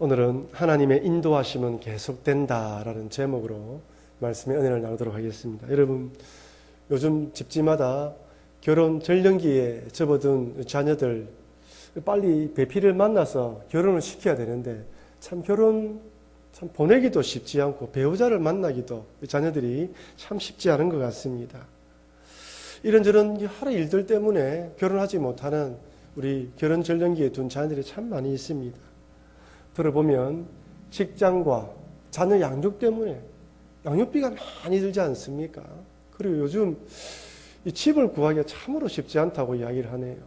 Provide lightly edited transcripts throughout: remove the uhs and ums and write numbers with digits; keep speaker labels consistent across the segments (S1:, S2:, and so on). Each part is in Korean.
S1: 오늘은 하나님의 인도하심은 계속된다라는 제목으로 말씀의 은혜를 나누도록 하겠습니다. 여러분, 요즘 집집마다 결혼 전령기에 접어든 자녀들 빨리 배필을 만나서 결혼을 시켜야 되는데 참 결혼 참 보내기도 쉽지 않고 배우자를 만나기도 자녀들이 참 쉽지 않은 것 같습니다. 이런저런 여러 일들 때문에 결혼하지 못하는 우리 결혼 전령기에 둔 자녀들이 참 많이 있습니다. 들어보면 직장과 자녀 양육 때문에 양육비가 많이 들지 않습니까? 그리고 요즘 이 집을 구하기가 참으로 쉽지 않다고 이야기를 하네요.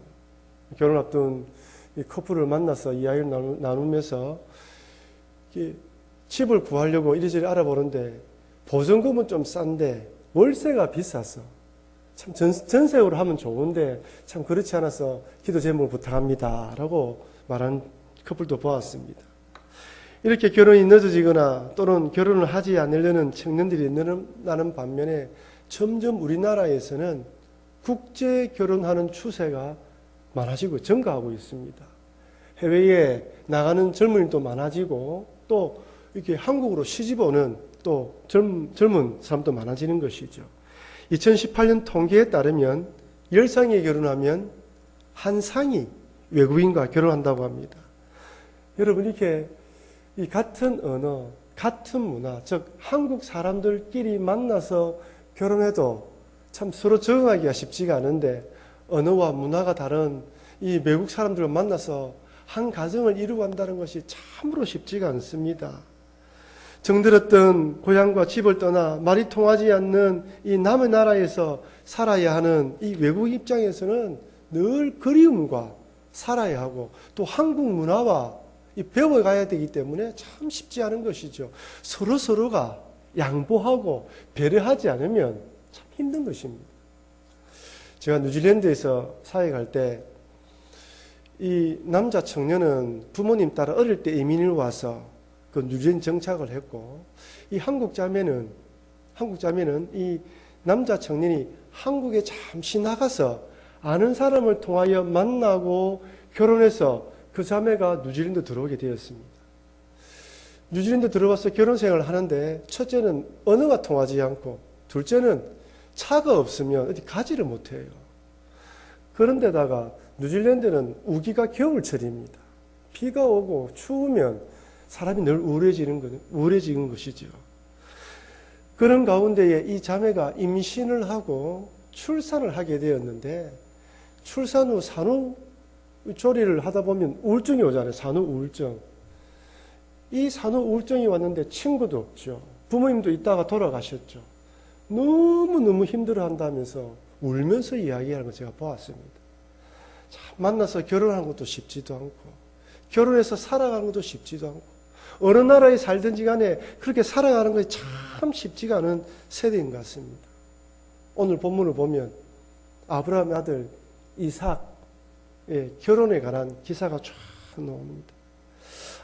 S1: 결혼 앞둔 이 커플을 만나서 이야기를 나누면서 집을 구하려고 이리저리 알아보는데 보증금은 좀 싼데 월세가 비싸서 참 전세로 하면 좋은데 참 그렇지 않아서 기도 제목을 부탁합니다 라고 말한 커플도 보았습니다. 이렇게 결혼이 늦어지거나 또는 결혼을 하지 않으려는 청년들이 늘어나는 반면에 점점 우리나라에서는 국제 결혼하는 추세가 많아지고 증가하고 있습니다. 해외에 나가는 젊은이도 많아지고 또 이렇게 한국으로 시집 오는 또 젊은 사람도 많아지는 것이죠. 2018년 통계에 따르면 10쌍이 결혼하면 한 쌍이 외국인과 결혼한다고 합니다. 여러분, 이렇게 이 같은 언어, 같은 문화, 즉 한국 사람들끼리 만나서 결혼해도 참 서로 적응하기가 쉽지가 않은데 언어와 문화가 다른 이 외국 사람들을 만나서 한 가정을 이루고 한다는 것이 참으로 쉽지가 않습니다. 정들었던 고향과 집을 떠나 말이 통하지 않는 이 남의 나라에서 살아야 하는 이 외국 입장에서는 늘 그리움과 살아야 하고 또 한국 문화와 배워가야 되기 때문에 참 쉽지 않은 것이죠. 서로가 양보하고 배려하지 않으면 참 힘든 것입니다. 제가 뉴질랜드에서 사회 갈 때 이 남자 청년은 부모님 따라 어릴 때 이민을 와서 그 뉴질랜드 정착을 했고 이 한국 자매는 이 남자 청년이 한국에 잠시 나가서 아는 사람을 통하여 만나고 결혼해서 그 자매가 뉴질랜드 들어오게 되었습니다. 뉴질랜드 들어와서 결혼 생활을 하는데 첫째는 언어가 통하지 않고 둘째는 차가 없으면 어디 가지를 못해요. 그런데다가 뉴질랜드는 우기가 겨울철입니다. 비가 오고 추우면 사람이 늘 우울해지는 것이죠. 그런 가운데에 이 자매가 임신을 하고 출산을 하게 되었는데 출산 후 산후조리를 하다 보면 우울증이 오잖아요. 산후우울증. 이 산후우울증이 왔는데 친구도 없죠. 부모님도 있다가 돌아가셨죠. 너무너무 힘들어한다면서 울면서 이야기하는 걸 제가 보았습니다. 만나서 결혼하는 것도 쉽지도 않고 결혼해서 살아가는 것도 쉽지도 않고 어느 나라에 살든지 간에 그렇게 살아가는 것이 참 쉽지가 않은 세대인 것 같습니다. 오늘 본문을 보면 아브라함의 아들 이삭의 결혼에 관한 기사가 쫙 나옵니다.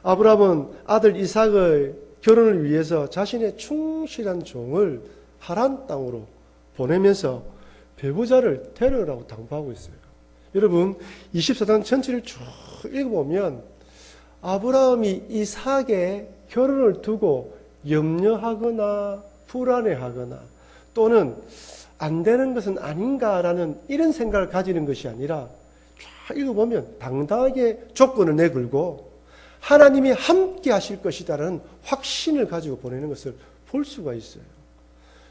S1: 아브라함은 아들 이삭의 결혼을 위해서 자신의 충실한 종을 하란 땅으로 보내면서 배우자를 데려오라고 당부하고 있어요. 여러분, 24장 전체를 쭉 읽어보면 아브라함이 이삭의 결혼을 두고 염려하거나 불안해하거나 또는 안 되는 것은 아닌가라는 이런 생각을 가지는 것이 아니라 쫙 읽어보면 당당하게 조건을 내걸고 하나님이 함께 하실 것이다라는 확신을 가지고 보내는 것을 볼 수가 있어요.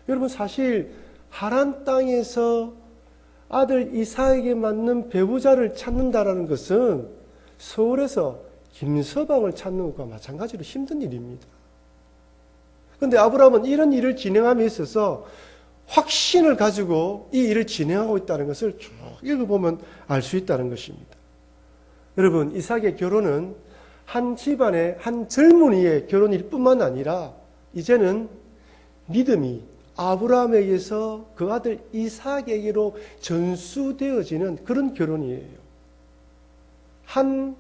S1: 여러분, 사실 하란 땅에서 아들 이삭에게 맞는 배우자를 찾는다라는 것은 서울에서 김서방을 찾는 것과 마찬가지로 힘든 일입니다. 그런데 아브라함은 이런 일을 진행함에 있어서 확신을 가지고 이 일을 진행하고 있다는 것을 쭉 읽어보면 알 수 있다는 것입니다. 여러분, 이삭의 결혼은 한 집안의 한 젊은이의 결혼일 뿐만 아니라 이제는 믿음이 아브라함에게서 그 아들 이삭에게로 전수되어지는 그런 결혼이에요. 한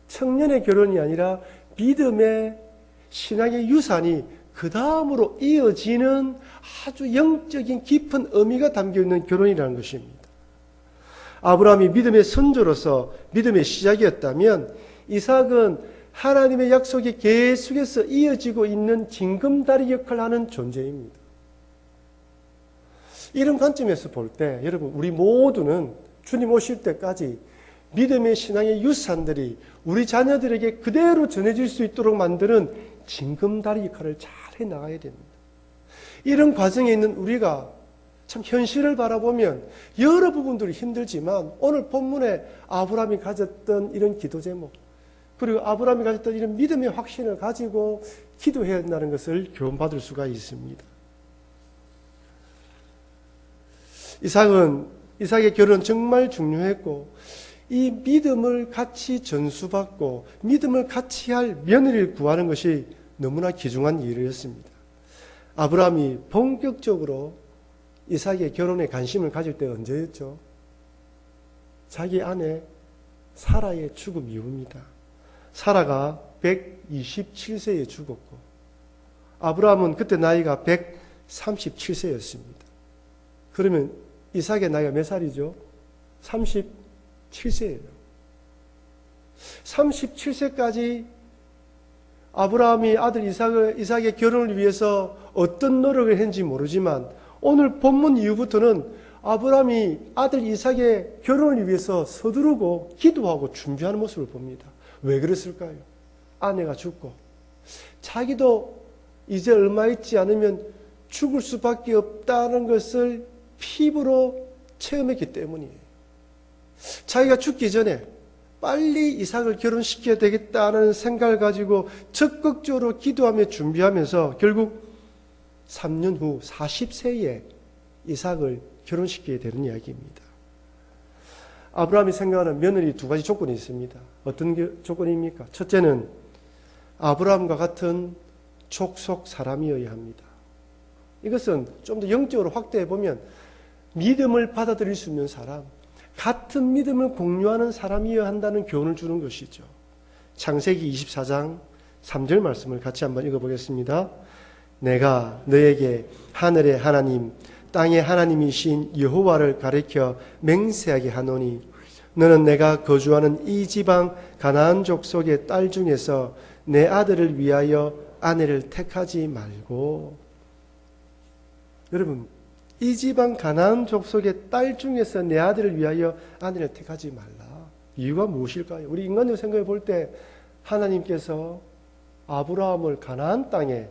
S1: 청년의 결혼이 아니라 믿음의 신앙의 유산이 그 다음으로 이어지는 아주 영적인 깊은 의미가 담겨있는 결혼이라는 것입니다. 아브라함이 믿음의 선조로서 믿음의 시작이었다면 이삭은 하나님의 약속이 계속해서 이어지고 있는 징검다리 역할을 하는 존재입니다. 이런 관점에서 볼 때 여러분 우리 모두는 주님 오실 때까지 믿음의 신앙의 유산들이 우리 자녀들에게 그대로 전해질 수 있도록 만드는 징검다리 역할을 잘 해나가야 됩니다. 이런 과정에 있는 우리가 참 현실을 바라보면 여러 부분들이 힘들지만 오늘 본문에 아브라함이 가졌던 이런 기도 제목 그리고 아브라함이 가졌던 이런 믿음의 확신을 가지고 기도해야 한다는 것을 교훈받을 수가 있습니다. 이삭의 결혼은 정말 중요했고 이 믿음을 같이 전수받고 믿음을 같이 할 며느리를 구하는 것이 너무나 귀중한 일이었습니다. 아브라함이 본격적으로 이삭의 결혼에 관심을 가질 때가 언제였죠? 자기 아내 사라의 죽음 이후입니다. 사라가 127세에 죽었고 아브라함은 그때 나이가 137세였습니다. 그러면 이삭의 나이가 몇 살이죠? 37세예요. 37세까지 아브라함이 아들 이삭의 결혼을 위해서 어떤 노력을 했는지 모르지만 오늘 본문 이후부터는 아브라함이 아들 이삭의 결혼을 위해서 서두르고 기도하고 준비하는 모습을 봅니다. 왜 그랬을까요? 아내가 죽고 자기도 이제 얼마 있지 않으면 죽을 수밖에 없다는 것을 피부로 체험했기 때문이에요. 자기가 죽기 전에 빨리 이삭을 결혼시켜야 되겠다는 생각을 가지고 적극적으로 기도하며 준비하면서 결국 3년 후 40세에 이삭을 결혼시키게 되는 이야기입니다. 아브라함이 생각하는 며느리 두 가지 조건이 있습니다. 어떤 조건입니까? 첫째는 아브라함과 같은 족속 사람이어야 합니다. 이것은 좀 더 영적으로 확대해 보면 믿음을 받아들일 수 있는 사람, 같은 믿음을 공유하는 사람이어야 한다는 교훈을 주는 것이죠. 창세기 24장 3절 말씀을 같이 한번 읽어보겠습니다. 내가 너에게 하늘의 하나님, 땅의 하나님이신 여호와를 가리켜 맹세하게 하노니 너는 내가 거주하는 이 지방 가나안 족속의 딸 중에서 내 아들을 위하여 아내를 택하지 말고. 여러분, 이 지방 가나안 족속의 딸 중에서 내 아들을 위하여 아내를 택하지 말라. 이유가 무엇일까요? 우리 인간적으로 생각해 볼 때 하나님께서 아브라함을 가나안 땅에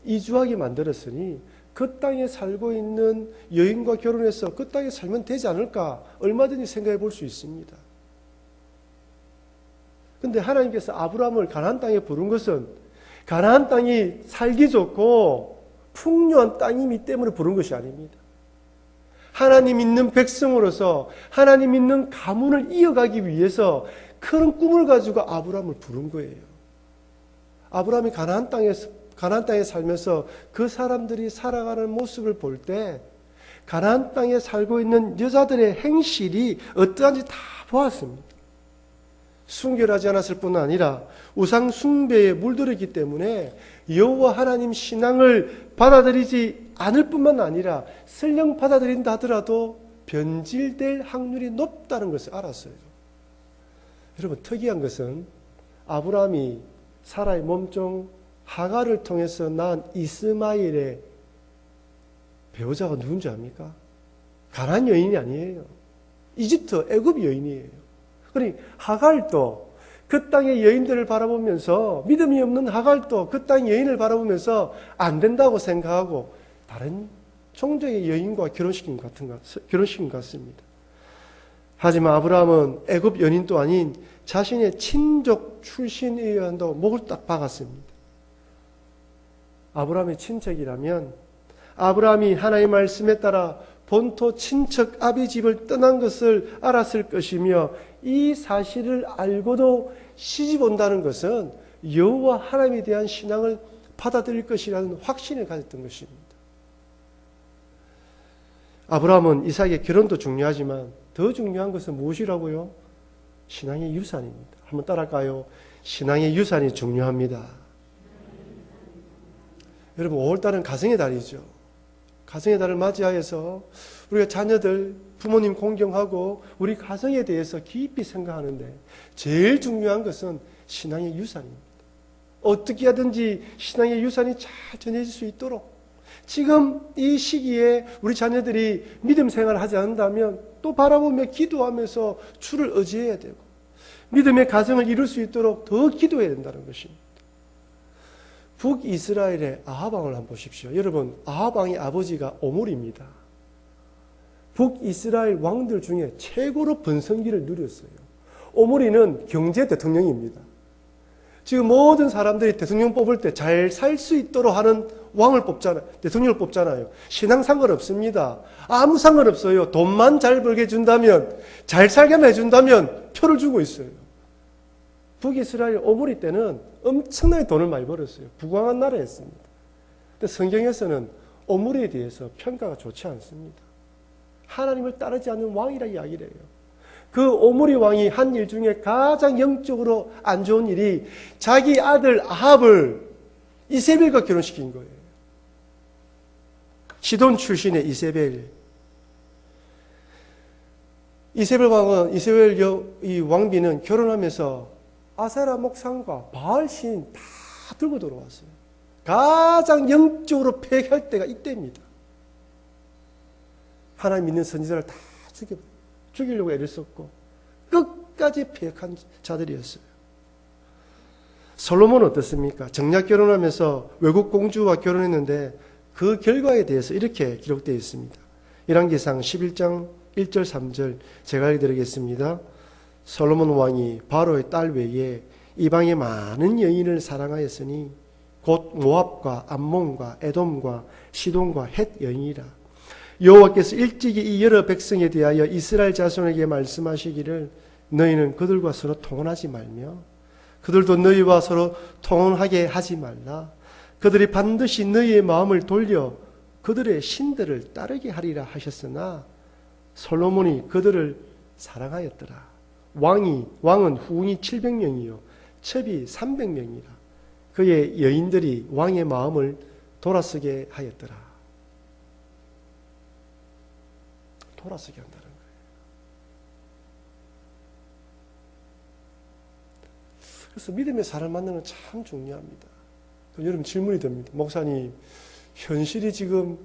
S1: 이주하게 만들었으니 그 땅에 살고 있는 여인과 결혼해서 그 땅에 살면 되지 않을까 얼마든지 생각해 볼 수 있습니다. 그런데 하나님께서 아브라함을 가나안 땅에 부른 것은 가나안 땅이 살기 좋고 풍요한 땅이기 때문에 부른 것이 아닙니다. 하나님 믿는 백성으로서 하나님 믿는 가문을 이어가기 위해서 큰 꿈을 가지고 아브라함을 부른 거예요. 아브라함이 가나안 땅에 살면서 그 사람들이 살아가는 모습을 볼 때 가나안 땅에 살고 있는 여자들의 행실이 어떠한지 다 보았습니다. 순결하지 않았을 뿐 아니라 우상 숭배에 물들었기 때문에 여호와 하나님 신앙을 받아들이지 않을 뿐만 아니라 설령 받아들인다 하더라도 변질될 확률이 높다는 것을 알았어요. 여러분, 특이한 것은 아브라함이 사라의 몸종 하갈을 통해서 낳은 이스마엘의 배우자가 누군지 압니까? 가나안 여인이 아니에요. 이집트, 애굽 여인이에요. 그러니 하갈도 그 땅의 여인들을 바라보면서 믿음이 없는 하갈도 그 땅의 여인을 바라보면서 안 된다고 생각하고 다른 종족의 여인과 결혼시킨 것 같습니다. 하지만 아브라함은 애굽 연인도 아닌 자신의 친족 출신이어야 한다고 목을 딱 박았습니다. 아브라함의 친척이라면 아브라함이 하나님의 말씀에 따라 본토 친척 아비 집을 떠난 것을 알았을 것이며 이 사실을 알고도 시집 온다는 것은 여호와 하나님에 대한 신앙을 받아들일 것이라는 확신을 가졌던 것입니다. 아브라함은 이삭의 결혼도 중요하지만 더 중요한 것은 무엇이라고요? 신앙의 유산입니다. 한번 따라할까요? 신앙의 유산이 중요합니다. 여러분, 5월달은 가정의 달이죠. 가정의 달을 맞이하여서 우리가 자녀들, 부모님 공경하고 우리 가정에 대해서 깊이 생각하는데 제일 중요한 것은 신앙의 유산입니다. 어떻게 하든지 신앙의 유산이 잘 전해질 수 있도록 지금 이 시기에 우리 자녀들이 믿음 생활을 하지 않는다면 또 바라보며 기도하면서 주를 의지해야 되고 믿음의 가정을 이룰 수 있도록 더 기도해야 된다는 것입니다. 북이스라엘의 아합 왕을 한번 보십시오. 여러분, 아합 왕의 아버지가 오므리입니다. 북이스라엘 왕들 중에 최고로 번성기를 누렸어요. 오므리는 경제 대통령입니다. 지금 모든 사람들이 대통령 뽑을 때 잘 살 수 있도록 하는 왕을 뽑잖아요. 대통령을 뽑잖아요. 신앙 상관없습니다. 아무 상관없어요. 돈만 잘 벌게 해준다면, 잘 살게 해준다면 표를 주고 있어요. 북이스라엘 오므리 때는 엄청나게 돈을 많이 벌었어요. 부강한 나라였습니다. 근데 성경에서는 오므리에 대해서 평가가 좋지 않습니다. 하나님을 따르지 않는 왕이라 이야기를 해요. 그 오므리 왕이 한 일 중에 가장 영적으로 안 좋은 일이 자기 아들 아합을 이세벨과 결혼시킨 거예요. 시돈 출신의 이세벨. 이세벨 왕은, 이세벨 이 왕비는 결혼하면서 아세라 목상과 바알 신 다 들고 들어왔어요. 가장 영적으로 폐역할 때가 이때입니다. 하나님 믿는 선지자를 다 죽이려고 애를 썼고 끝까지 폐역한 자들이었어요. 솔로몬은 어떻습니까? 정략 결혼하면서 외국 공주와 결혼했는데 그 결과에 대해서 이렇게 기록되어 있습니다. 열왕기상 11장 1절 3절 제가 읽어드리겠습니다. 솔로몬 왕이 바로의 딸 외에 이방의 많은 여인을 사랑하였으니 곧 모압과 암몬과 에돔과 시돈과 헷 여인이라. 여호와께서 일찍이 이 여러 백성에 대하여 이스라엘 자손에게 말씀하시기를 너희는 그들과 서로 통혼하지 말며 그들도 너희와 서로 통혼하게 하지 말라. 그들이 반드시 너희의 마음을 돌려 그들의 신들을 따르게 하리라 하셨으나 솔로몬이 그들을 사랑하였더라. 왕은 후궁이 700명이요 첩이 300명이라. 그의 여인들이 왕의 마음을 돌아서게 하였더라. 돌아서게 한다는 거예요. 그래서 믿음의 사람 만나는 건 참 중요합니다. 여러분 질문이 됩니다. 목사님, 현실이 지금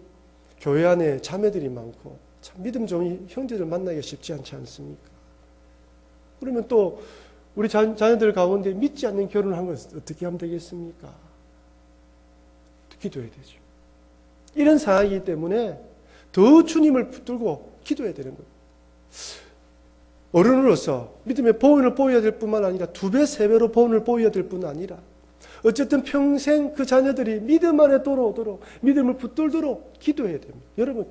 S1: 교회 안에 자매들이 많고 참 믿음 좋은 형제들 만나기가 쉽지 않지 않습니까? 그러면 또 우리 자녀들 가운데 믿지 않는 결혼을 한 것을 어떻게 하면 되겠습니까? 기도해야 되죠. 이런 상황이기 때문에 더 주님을 붙들고 기도해야 되는 거예요. 어른으로서 믿음의 보온을 보여야 될 뿐만 아니라 2배, 3배로 보온을 보여야 될 뿐 아니라 어쨌든 평생 그 자녀들이 믿음 안에 돌아오도록 믿음을 붙들도록 기도해야 됩니다. 여러분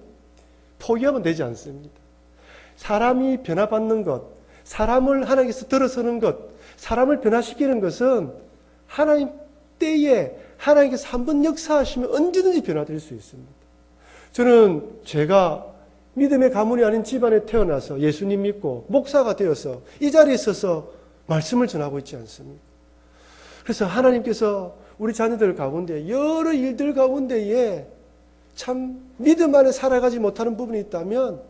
S1: 포기하면 되지 않습니다. 사람이 변화받는 것, 사람을 하나님께서 들어서는 것, 사람을 변화시키는 것은 하나님 때에 하나님께서 한번 역사하시면 언제든지 변화될 수 있습니다. 저는 제가 믿음의 가문이 아닌 집안에 태어나서 예수님 믿고 목사가 되어서 이 자리에 있어서 말씀을 전하고 있지 않습니까? 그래서 하나님께서 우리 자녀들 가운데 여러 일들 가운데에 참 믿음 안에 살아가지 못하는 부분이 있다면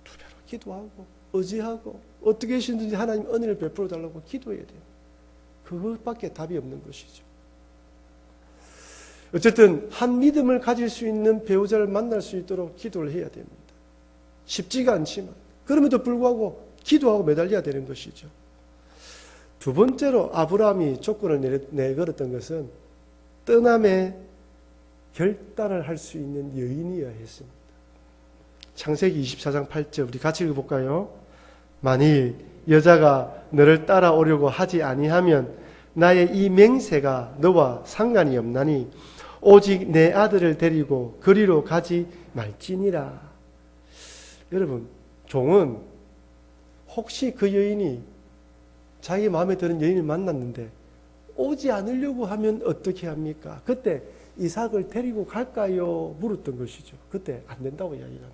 S1: 2배로 기도하고 의지하고 어떻게 하시든지 하나님 은혜를 베풀어 달라고 기도해야 돼요. 그것밖에 답이 없는 것이죠. 어쨌든 한 믿음을 가질 수 있는 배우자를 만날 수 있도록 기도를 해야 됩니다. 쉽지가 않지만 그럼에도 불구하고 기도하고 매달려야 되는 것이죠. 두 번째로 아브라함이 조건을 내걸었던 것은 떠남의 결단을 할 수 있는 여인이어야 했습니다. 창세기 24장 8절 우리 같이 읽어볼까요? 만일 여자가 너를 따라오려고 하지 아니하면 나의 이 맹세가 너와 상관이 없나니 오직 내 아들을 데리고 그리로 가지 말지니라. 여러분, 종은 혹시 그 여인이 자기 마음에 드는 여인을 만났는데 오지 않으려고 하면 어떻게 합니까? 그때 이삭을 데리고 갈까요? 물었던 것이죠. 그때 안 된다고 이야기합니다.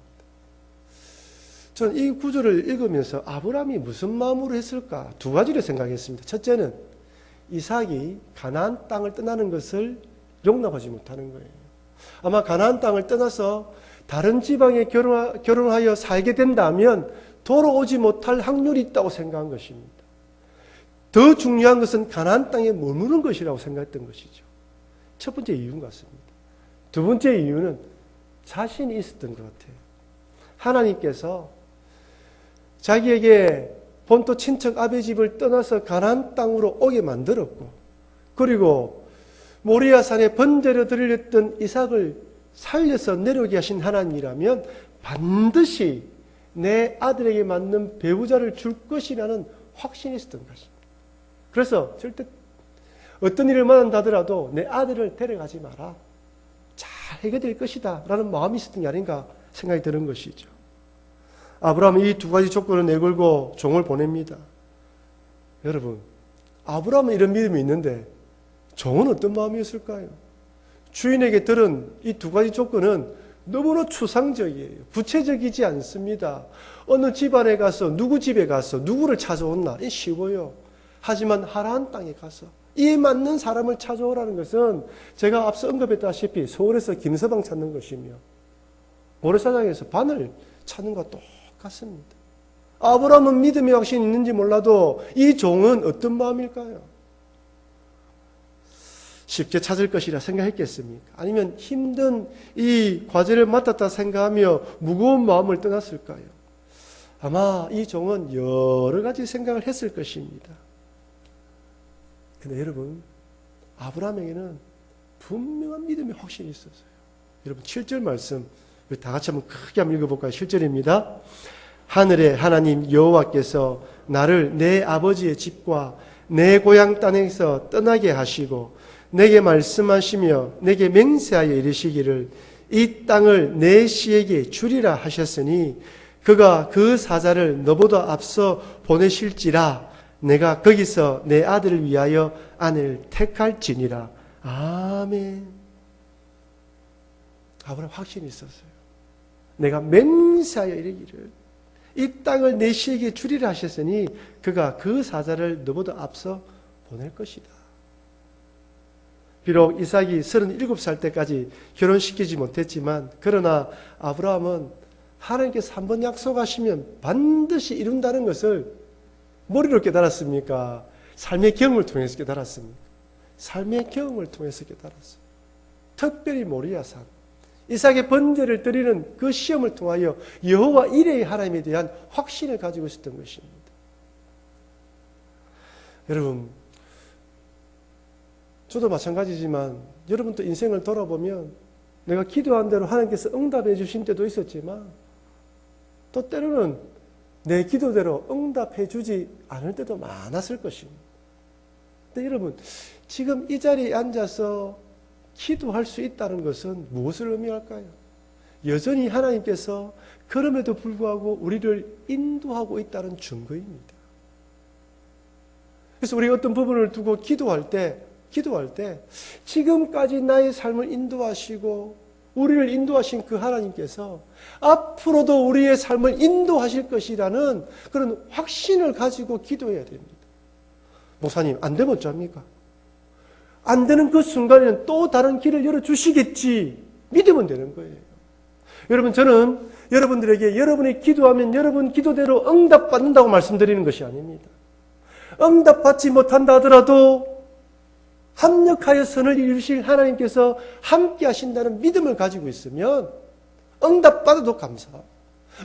S1: 저는 이 구절을 읽으면서 아브라함이 무슨 마음으로 했을까? 2가지를 생각했습니다. 첫째는 이삭이 가나안 땅을 떠나는 것을 용납하지 못하는 거예요. 아마 가나안 땅을 떠나서 다른 지방에 결혼하여 살게 된다면 돌아오지 못할 확률이 있다고 생각한 것입니다. 더 중요한 것은 가나안 땅에 머무는 것이라고 생각했던 것이죠. 첫 번째 이유인 것 같습니다. 두 번째 이유는 자신이 있었던 것 같아요. 하나님께서 자기에게 본토 친척 아베 집을 떠나서 가나안 땅으로 오게 만들었고, 그리고 모리아 산에 번제로 드렸던 이삭을 살려서 내려오게 하신 하나님이라면 반드시 내 아들에게 맞는 배우자를 줄 것이라는 확신이 있었던 것입니다. 그래서 절대 어떤 일을 만난다 하더라도 내 아들을 데려가지 마라. 잘 해결될 것이다 라는 마음이 있었던 게 아닌가 생각이 드는 것이죠. 아브라함은 이 두 가지 조건을 내걸고 종을 보냅니다. 여러분, 아브라함은 이런 믿음이 있는데 종은 어떤 마음이었을까요? 주인에게 들은 이 두 가지 조건은 너무나 추상적이에요. 구체적이지 않습니다. 어느 집안에 가서 누구 집에 가서 누구를 찾아온나? 이 쉬워요. 하지만 하라한 땅에 가서 이에 맞는 사람을 찾아오라는 것은 제가 앞서 언급했다시피 서울에서 김서방 찾는 것이며 모래사장에서 바늘 찾는 것과 똑같습니다. 아브라함은 믿음의 확신이 있는지 몰라도 이 종은 어떤 마음일까요? 쉽게 찾을 것이라 생각했겠습니까? 아니면 힘든 이 과제를 맡았다 생각하며 무거운 마음을 떠났을까요? 아마 이 종은 여러 가지 생각을 했을 것입니다. 근데 여러분, 아브라함에게는 분명한 믿음의 확신이 있었어요. 여러분, 7절 말씀 우리 다 같이 한번 크게 한번 읽어볼까요? 7절입니다. 하늘의 하나님 여호와께서 나를 내 아버지의 집과 내 고향 땅에서 떠나게 하시고 내게 말씀하시며 내게 맹세하여 이르시기를 이 땅을 내 씨에게 주리라 하셨으니 그가 그 사자를 너보다 앞서 보내실지라 내가 거기서 내 아들을 위하여 아내를 택할지니라. 아멘. 아브라함 확신이 있었어요. 내가 맹세하여 이르기를 이 땅을 내 씨에게 주리라 하셨으니 그가 그 사자를 너보다 앞서 보낼 것이다. 비록 이삭이 37살 때까지 결혼시키지 못했지만 그러나 아브라함은 하나님께서 한번 약속하시면 반드시 이룬다는 것을 머리로 깨달았습니까? 삶의 경험을 통해서 깨달았습니까? 삶의 경험을 통해서 깨달았어요. 특별히 모리아산 이삭의 번제를 드리는 그 시험을 통하여 여호와 이레의 하나님에 대한 확신을 가지고 있었던 것입니다. 여러분, 저도 마찬가지지만 여러분도 인생을 돌아보면 내가 기도한 대로 하나님께서 응답해 주신 때도 있었지만 또 때로는 내 기도대로 응답해 주지 않을 때도 많았을 것입니다. 근데 여러분, 지금 이 자리에 앉아서 기도할 수 있다는 것은 무엇을 의미할까요? 여전히 하나님께서 그럼에도 불구하고 우리를 인도하고 있다는 증거입니다. 그래서 우리 어떤 부분을 두고 기도할 때 지금까지 나의 삶을 인도하시고 우리를 인도하신 그 하나님께서 앞으로도 우리의 삶을 인도하실 것이라는 그런 확신을 가지고 기도해야 됩니다. 목사님, 안 되면 어쩝니까? 안 되는 그 순간에는 또 다른 길을 열어주시겠지. 믿으면 되는 거예요. 여러분, 저는 여러분들에게 여러분이 기도하면 여러분 기도대로 응답받는다고 말씀드리는 것이 아닙니다. 응답받지 못한다 하더라도 합력하여 선을 이루실 하나님께서 함께 하신다는 믿음을 가지고 있으면 응답받아도 감사하고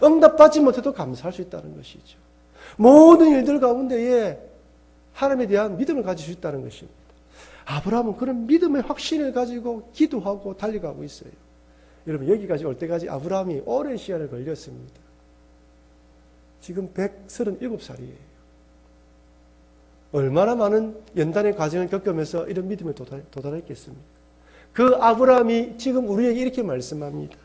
S1: 응답받지 못해도 감사할 수 있다는 것이죠. 모든 일들 가운데에 하나님에 대한 믿음을 가질 수 있다는 것입니다. 아브라함은 그런 믿음의 확신을 가지고 기도하고 달려가고 있어요. 여러분, 여기까지 올 때까지 아브라함이 오랜 시간을 걸렸습니다. 지금 137살이에요. 얼마나 많은 연단의 과정을 겪으면서 이런 믿음에 도달했겠습니까? 그 아브라함이 지금 우리에게 이렇게 말씀합니다.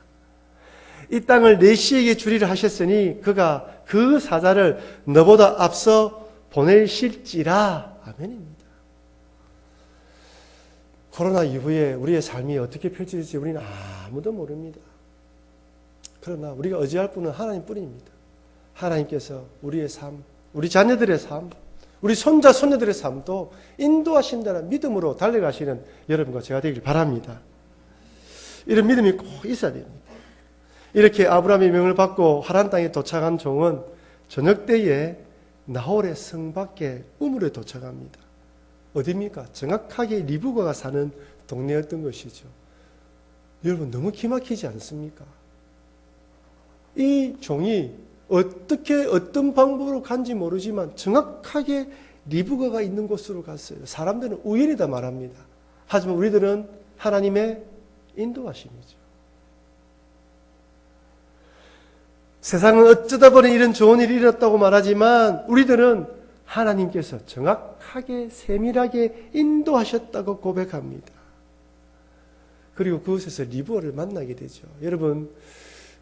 S1: 이 땅을 내 씨에게 주리라 하셨으니 그가 그 사자를 너보다 앞서 보내실지라. 아멘입니다. 코로나 이후에 우리의 삶이 어떻게 펼쳐질지 우리는 아무도 모릅니다. 그러나 우리가 의지할 분은 하나님뿐입니다. 하나님께서 우리의 삶, 우리 자녀들의 삶, 우리 손자, 손녀들의 삶도 인도하신다는 믿음으로 달려가시는 여러분과 제가 되길 바랍니다. 이런 믿음이 꼭 있어야 됩니다. 이렇게 아브라함의 명을 받고 하란 땅에 도착한 종은 저녁 때에 나홀의 성 밖에 우물에 도착합니다. 어디입니까? 정확하게 리브가가 사는 동네였던 것이죠. 여러분 너무 기막히지 않습니까? 이 종이 어떤 방법으로 간지 모르지만 정확하게 리브가가 있는 곳으로 갔어요. 사람들은 우연이다 말합니다. 하지만 우리들은 하나님의 인도하심이죠. 세상은 어쩌다 보니 이런 좋은 일이 일어났다고 말하지만 우리들은 하나님께서 정확하게 세밀하게 인도하셨다고 고백합니다. 그리고 그곳에서 리브가를 만나게 되죠. 여러분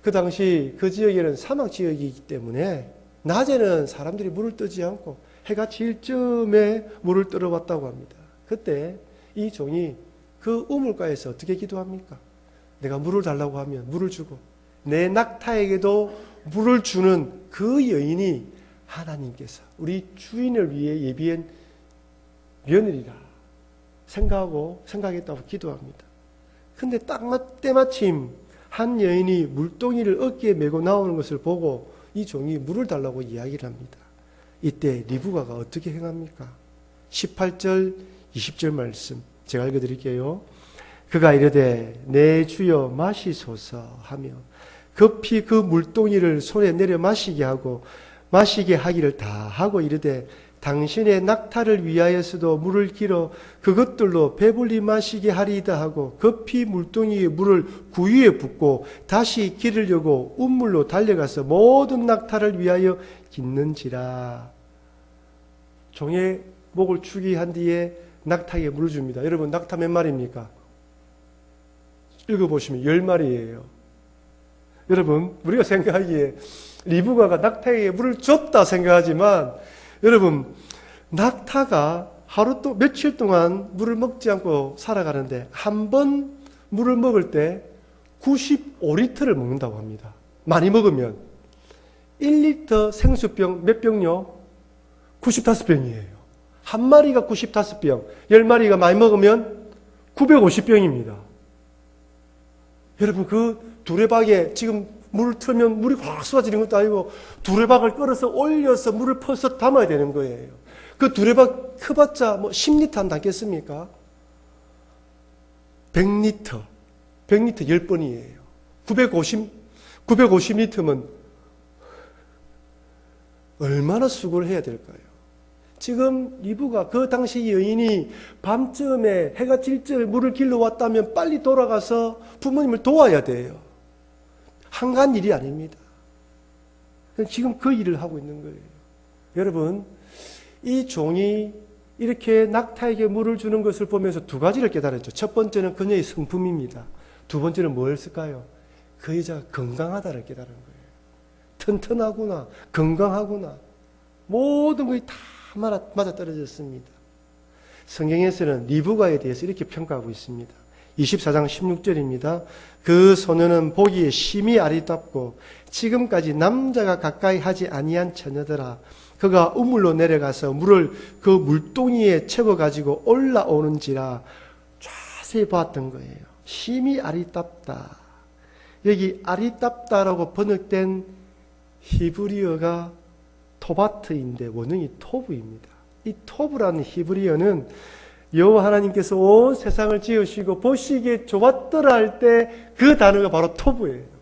S1: 그 당시 그 지역에는 사막 지역이기 때문에 낮에는 사람들이 물을 뜨지 않고 해가 질 쯤에 물을 뜨러 왔다고 합니다. 그때 이 종이 그 우물가에서 어떻게 기도합니까? 내가 물을 달라고 하면 물을 주고 내 낙타에게도 물을 주는 그 여인이 하나님께서 우리 주인을 위해 예비한 며느리라 생각했다고 기도합니다. 근데 딱 때마침 한 여인이 물동이를 어깨에 메고 나오는 것을 보고 이 종이 물을 달라고 이야기를 합니다. 이때 리브가가 어떻게 행합니까? 18절, 20절 말씀 제가 읽어드릴게요. 그가 이르되 내 주여 마시소서 하며 급히 그 물동이를 손에 내려 마시게 하기를 다 하고 이르되 당신의 낙타를 위하여서도 물을 길어 그것들로 배불리 마시게 하리이다 하고 급히 물동이에 물을 구유에 붓고 다시 기르려고 운물로 달려가서 모든 낙타를 위하여 깃는지라. 종의 목을 축이 한 뒤에 낙타에게 물을 줍니다. 여러분 낙타 몇 마리입니까? 읽어보시면 10마리예요. 여러분 우리가 생각하기에 리브가가 낙타에게 물을 줬다 생각하지만 여러분 낙타가 하루 또 며칠 동안 물을 먹지 않고 살아가는데 한 번 물을 먹을 때 95리터를 먹는다고 합니다. 많이 먹으면 1리터 생수병 몇 병요? 95병이에요. 한 마리가 95병, 10마리가 많이 먹으면 950병입니다. 여러분 그 두레박에 지금 물을 틀면 물이 확 쏟아지는 것도 아니고 두레박을 끌어서 올려서 물을 퍼서 담아야 되는 거예요. 그 두레박 커봤자 10리터 안 담겠습니까? 100리터 10번이에요. 950리터면 얼마나 수고를 해야 될까요? 지금 리브가 그 당시 여인이 밤쯤에 해가 질 쯤에 물을 길러 왔다면 빨리 돌아가서 부모님을 도와야 돼요. 한가한 일이 아닙니다. 지금 그 일을 하고 있는 거예요. 여러분, 이 종이 이렇게 낙타에게 물을 주는 것을 보면서 두 가지를 깨달았죠. 첫 번째는 그녀의 성품입니다. 두 번째는 뭐였을까요? 그 여자가 건강하다를 깨달은 거예요. 튼튼하구나, 건강하구나. 모든 것이 다 맞아떨어졌습니다. 성경에서는 리브가에 대해서 이렇게 평가하고 있습니다. 24장 16절입니다. 그 소녀는 보기에 심히 아리답고 지금까지 남자가 가까이 하지 아니한 처녀더라. 그가 우물로 내려가서 물을 그 물동이에 채워가지고 올라오는지라. 자세히 봤던 거예요. 심히 아리답다. 여기 아리답다라고 번역된 히브리어가 토바트인데 원형이 토브입니다. 이 토브라는 히브리어는 여호와 하나님께서 온 세상을 지으시고 보시기에 좋았더라 할 때 그 단어가 바로 토브예요.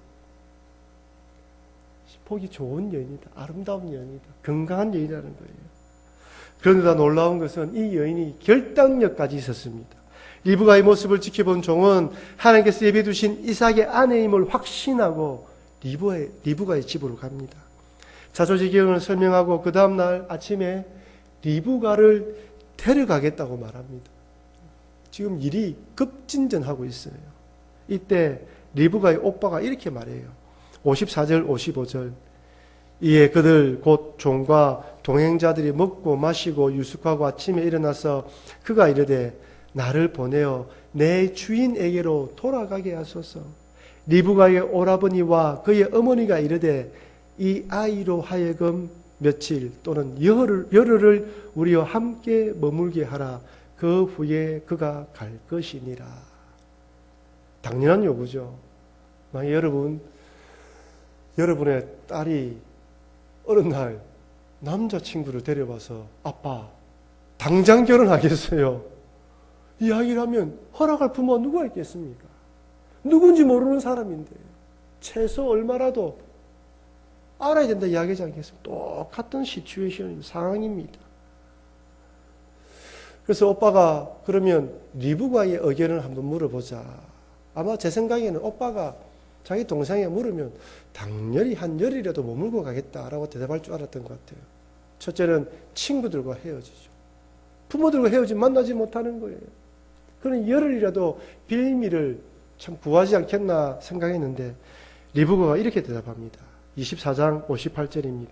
S1: 보기 좋은 여인이다. 아름다운 여인이다. 건강한 여인이라는 거예요. 그런데 놀라운 것은 이 여인이 결단력까지 있었습니다. 리브가의 모습을 지켜본 종은 하나님께서 예비해 두신 이삭의 아내임을 확신하고 리브가의 집으로 갑니다. 자초지경을 설명하고 그 다음날 아침에 리브가를 데려가겠다고 말합니다. 지금 일이 급진전하고 있어요. 이때 리브가의 오빠가 이렇게 말해요. 54절 55절 이에 그들 곧 종과 동행자들이 먹고 마시고 유숙하고 아침에 일어나서 그가 이르되 나를 보내어 내 주인에게로 돌아가게 하소서. 리브가의 오라버니와 그의 어머니가 이르되 이 아이로 하여금 며칠 또는 열흘을 우리와 함께 머물게 하라. 그 후에 그가 갈 것이니라. 당연한 요구죠. 만약 여러분의 딸이 어느 날 남자친구를 데려와서 아빠 당장 결혼하겠어요 이야기를 하면 허락할 부모가 누가 있겠습니까? 누군지 모르는 사람인데 최소 얼마라도 알아야 된다 이야기하지 않겠습니까? 똑같은 시츄에이션 상황입니다. 그래서 오빠가 그러면 리브가의 의견을 한번 물어보자. 아마 제 생각에는 오빠가 자기 동생에게 물으면 당연히 한 열이라도 머물고 가겠다라고 대답할 줄 알았던 것 같아요. 첫째는 친구들과 헤어지죠. 부모들과 헤어지면 만나지 못하는 거예요. 그런 열흘이라도 빌미를 참 구하지 않겠나 생각했는데 리브가가 이렇게 대답합니다. 24장 58절입니다.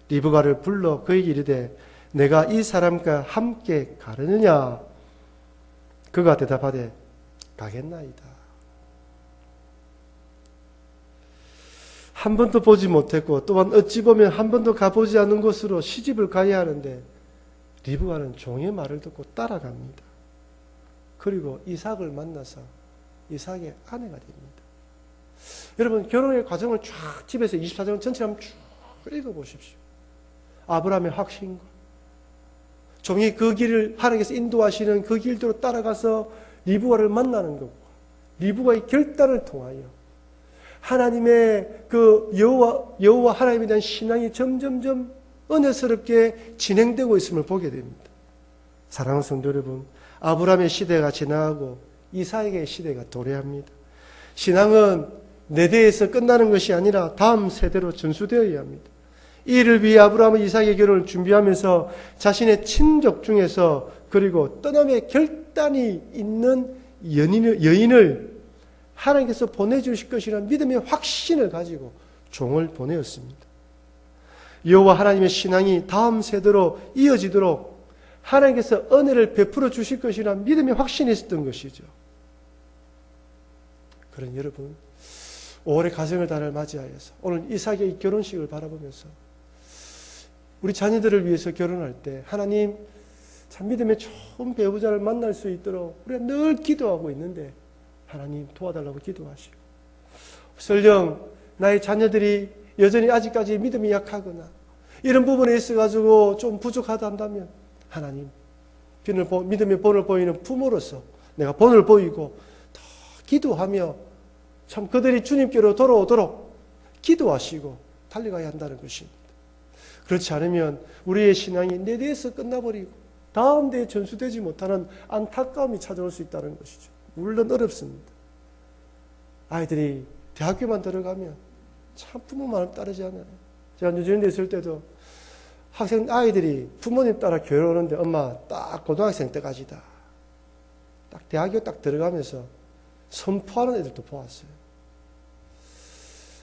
S1: 리브가를 불러 그에게 이르되 내가 이 사람과 함께 가려느냐? 그가 대답하되 가겠나이다. 한 번도 보지 못했고 또한 어찌 보면 한 번도 가보지 않은 곳으로 시집을 가야 하는데 리브가는 종의 말을 듣고 따라갑니다. 그리고 이삭을 만나서 이삭의 아내가 됩니다. 여러분 결혼의 과정을 쫙 집에서 24장 전체를 한번 쭉 읽어보십시오. 아브라함의 확신과 종이 그 길을 하나님께서 인도하시는 그 길대로 따라가서 리브가를 만나는 것과 리브가의 결단을 통하여 하나님의 그 여호와 하나님에 대한 신앙이 점점점 은혜스럽게 진행되고 있음을 보게 됩니다. 사랑하는 성도 여러분, 아브라함의 시대가 지나가고 이삭의 시대가 도래합니다. 신앙은 내 대에서 끝나는 것이 아니라 다음 세대로 전수되어야 합니다. 이를 위해 아브라함은 이삭의 결혼을 준비하면서 자신의 친족 중에서 그리고 떠남의 결단이 있는 여인을 하나님께서 보내주실 것이라는 믿음의 확신을 가지고 종을 보내었습니다. 여호와 하나님의 신앙이 다음 세대로 이어지도록 하나님께서 은혜를 베풀어 주실 것이라는 믿음의 확신이 있었던 것이죠. 그런 여러분, 5월의 가정의 달을 맞이하여서 오늘 이삭의 결혼식을 바라보면서 우리 자녀들을 위해서 결혼할 때 하나님 참 믿음의 좋은 배우자를 만날 수 있도록 우리가 늘 기도하고 있는데 하나님 도와달라고 기도하시고 설령 나의 자녀들이 여전히 아직까지 믿음이 약하거나 이런 부분에 있어가지고 좀 부족하다 한다면 하나님 믿음의 본을 보이는 부모로서 내가 본을 보이고 더 기도하며 참 그들이 주님께로 돌아오도록 기도하시고 달려가야 한다는 것입니다. 그렇지 않으면 우리의 신앙이 내 대에서 끝나버리고 다음 대에 전수되지 못하는 안타까움이 찾아올 수 있다는 것이죠. 물론 어렵습니다. 아이들이 대학교만 들어가면 참 부모 마음 따르지 않아요. 제가 뉴질랜드에 있을 때도 아이들이 부모님 따라 교회오는데 엄마 딱 고등학생 때까지다. 딱 대학교 딱 들어가면서 선포하는 애들도 보았어요.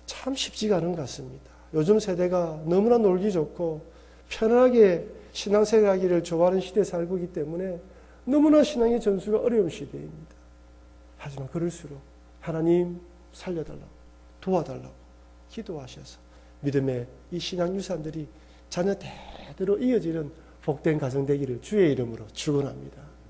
S1: 참 쉽지가 않은 것 같습니다. 요즘 세대가 너무나 놀기 좋고 편안하게 신앙생활하기를 좋아하는 시대에 살고 있기 때문에 너무나 신앙의 전수가 어려운 시대입니다. 하지만 그럴수록 하나님 살려달라고 도와달라고 기도하셔서 믿음의 이 신앙 유산들이 자녀 대대로 이어지는 복된 가정 되기를 주의 이름으로 축원합니다.